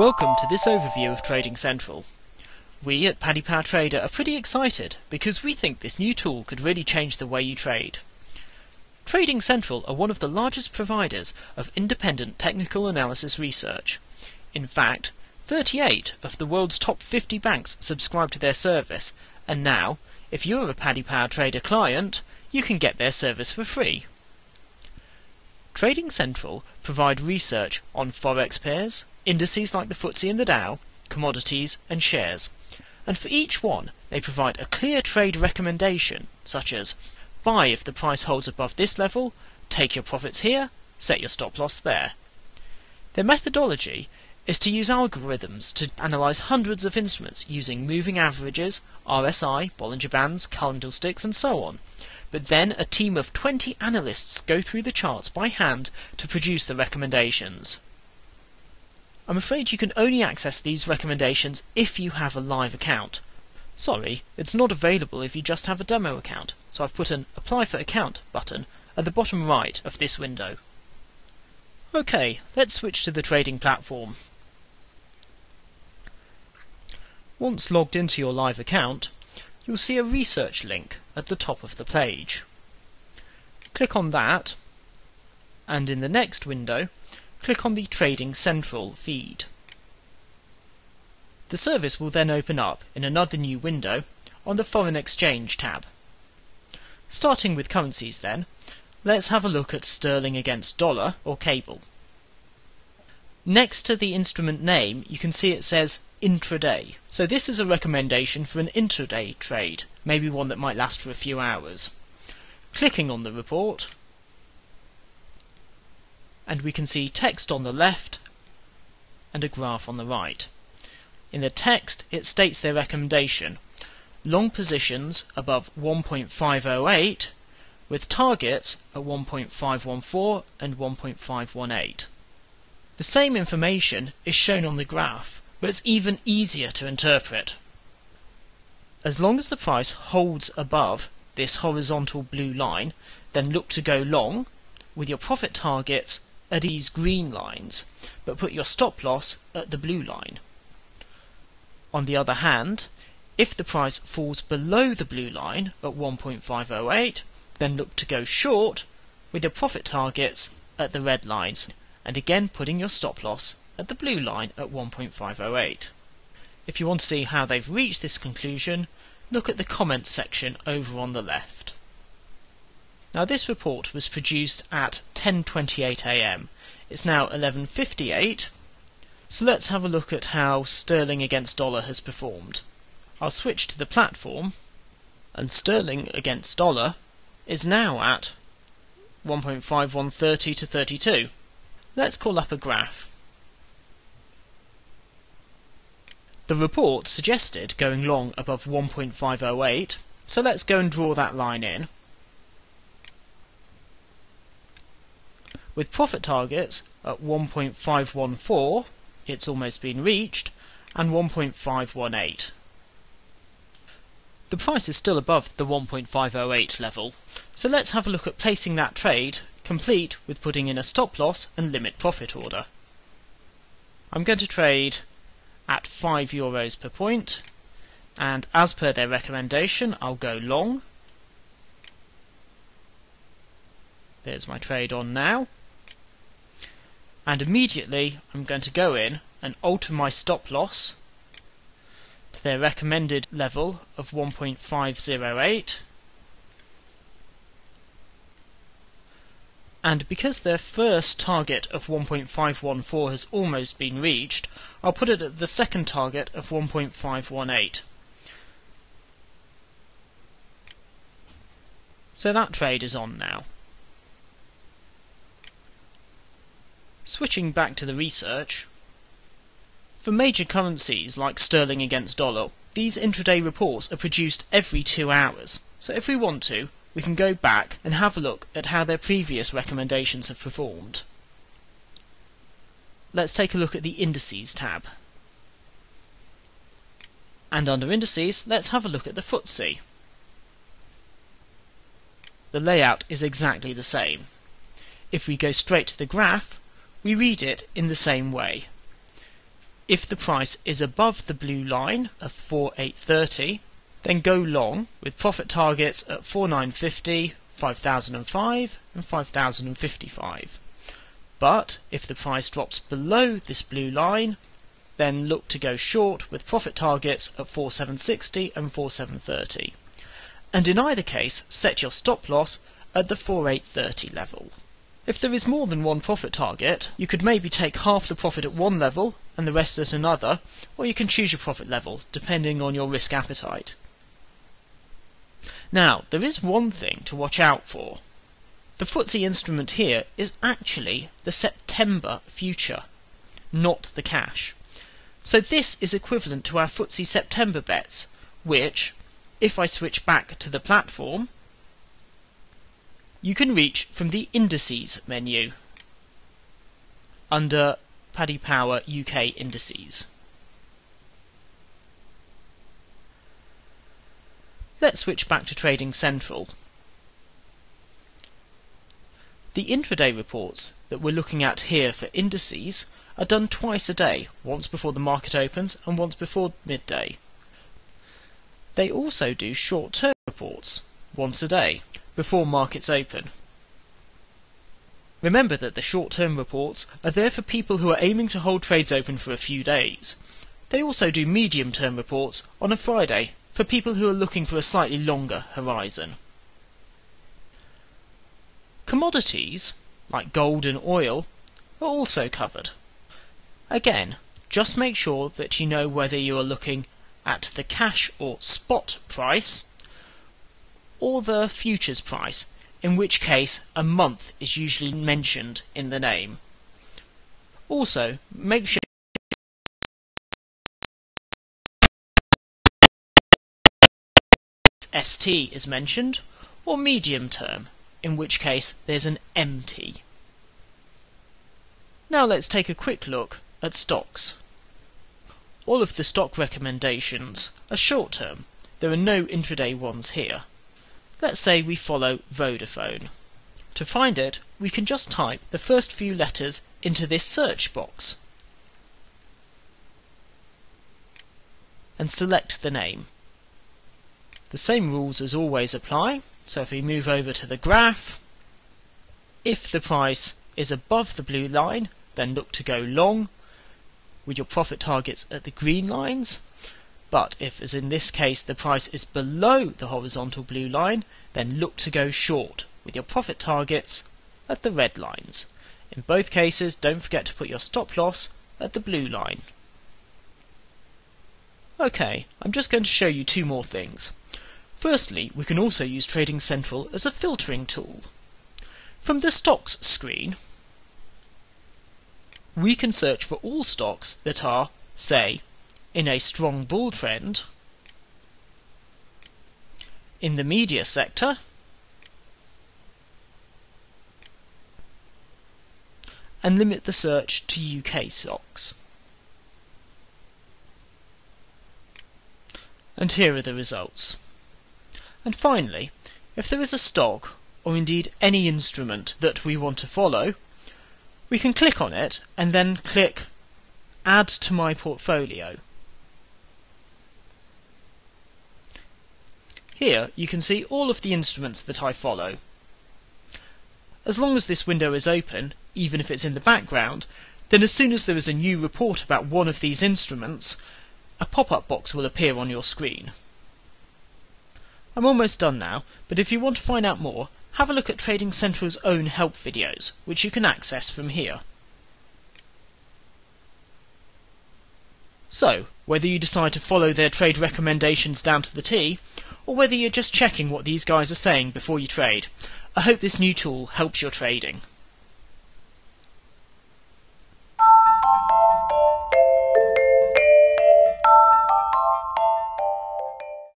Welcome to this overview of Trading Central. We at Paddy Trader are pretty excited because we think this new tool could really change the way you trade. Trading Central are one of the largest providers of independent technical analysis research. In fact, 38 of the world's top 50 banks subscribe to their service, and now, if you're a Paddy Trader client, you can get their service for free. Trading Central provide research on forex pairs, indices like the FTSE and the Dow, commodities and shares, and for each one they provide a clear trade recommendation such as buy if the price holds above this level, take your profits here, set your stop loss there. Their methodology is to use algorithms to analyse hundreds of instruments using moving averages, RSI, Bollinger Bands, candlesticks and so on. But then a team of 20 analysts go through the charts by hand to produce the recommendations. I'm afraid you can only access these recommendations if you have a live account. Sorry, it's not available if you just have a demo account, so I've put an Apply for Account button at the bottom right of this window. Okay, let's switch to the trading platform. Once logged into your live account, you'll see a research link at the top of the page. Click on that, and in the next window, click on the Trading Central feed. The service will then open up in another new window on the Foreign Exchange tab. Starting with currencies then, let's have a look at sterling against dollar or cable. Next to the instrument name you can see it says intraday, so this is a recommendation for an intraday trade, maybe one that might last for a few hours. Clicking on the report, and we can see text on the left and a graph on the right. In the text it states their recommendation: long positions above 1.508 with targets at 1.514 and 1.518. The same information is shown on the graph, but it's even easier to interpret. As long as the price holds above this horizontal blue line, then look to go long with your profit targets at these green lines, but put your stop loss at the blue line. On the other hand, if the price falls below the blue line at 1.508, then look to go short with your profit targets at the red lines, and again putting your stop loss at the blue line at 1.508. If you want to see how they've reached this conclusion, look at the comments section over on the left. Now this report was produced at 10:28 AM. It's now 11:58, so let's have a look at how sterling against dollar has performed. I'll switch to the platform, and sterling against dollar is now at 1.5130 to 32. Let's call up a graph. The report suggested going long above 1.508, so let's go and draw that line in. With profit targets at 1.514, it's almost been reached, and 1.518. The price is still above the 1.508 level, so let's have a look at placing that trade, complete with putting in a stop loss and limit profit order. I'm going to trade at €5 per point, and as per their recommendation I'll go long. There's my trade on now, and immediately I'm going to go in and alter my stop loss to their recommended level of 1.508, and because their first target of 1.514 has almost been reached, I'll put it at the second target of 1.518. So that trade is on now. Switching back to the research, for major currencies like sterling against dollar, these intraday reports are produced every 2 hours, so if we want to, we can go back and have a look at how their previous recommendations have performed. Let's take a look at the Indices tab. And under Indices, let's have a look at the FTSE. The layout is exactly the same. If we go straight to the graph, we read it in the same way. if the price is above the blue line of 4,830, then go long with profit targets at 4,950, 5,005 and 5,055. But if the price drops below this blue line, then look to go short with profit targets at 4,760 and 4,730. And in either case, set your stop loss at the 4,830 level. If there is more than one profit target, you could maybe take half the profit at one level and the rest at another, or you can choose your profit level depending on your risk appetite. Now, there is one thing to watch out for. The FTSE instrument here is actually the September future, not the cash. So this is equivalent to our FTSE September bets, which, if I switch back to the platform, you can reach from the indices menu under Paddy Power UK Indices. Let's switch back to Trading Central. The intraday reports that we're looking at here for indices are done twice a day, once before the market opens and once before midday. They also do short-term reports, once a day, before markets open. Remember that the short-term reports are there for people who are aiming to hold trades open for a few days. They also do medium-term reports on a Friday for people who are looking for a slightly longer horizon. Commodities, like gold and oil, are also covered. Again, just make sure that you know whether you are looking at the cash or spot price or the futures price, in which case a month is usually mentioned in the name. Also, make sure ST is mentioned, or medium term, in which case there's an MT. Now let's take a quick look at stocks. All of the stock recommendations are short term. There are no intraday ones here. Let's say we follow Vodafone. To find it, we can just type the first few letters into this search box and select the name. The same rules as always apply, so if we move over to the graph, if the price is above the blue line, then look to go long with your profit targets at the green lines. But if, as in this case, the price is below the horizontal blue line, then look to go short with your profit targets at the red lines. In both cases, don't forget to put your stop loss at the blue line. Okay, I'm just going to show you two more things. Firstly, we can also use Trading Central as a filtering tool. From the stocks screen, we can search for all stocks that are, say, in a strong bull trend, in the media sector, and limit the search to UK stocks. And here are the results. And finally, if there is a stock, or indeed any instrument that we want to follow, we can click on it and then click Add to my portfolio. Here you can see all of the instruments that I follow. As long as this window is open, even if it's in the background, then as soon as there is a new report about one of these instruments, a pop-up box will appear on your screen. I'm almost done now, but if you want to find out more, have a look at Trading Central's own help videos, which you can access from here. So, whether you decide to follow their trade recommendations down to the T, or whether you're just checking what these guys are saying before you trade, I hope this new tool helps your trading.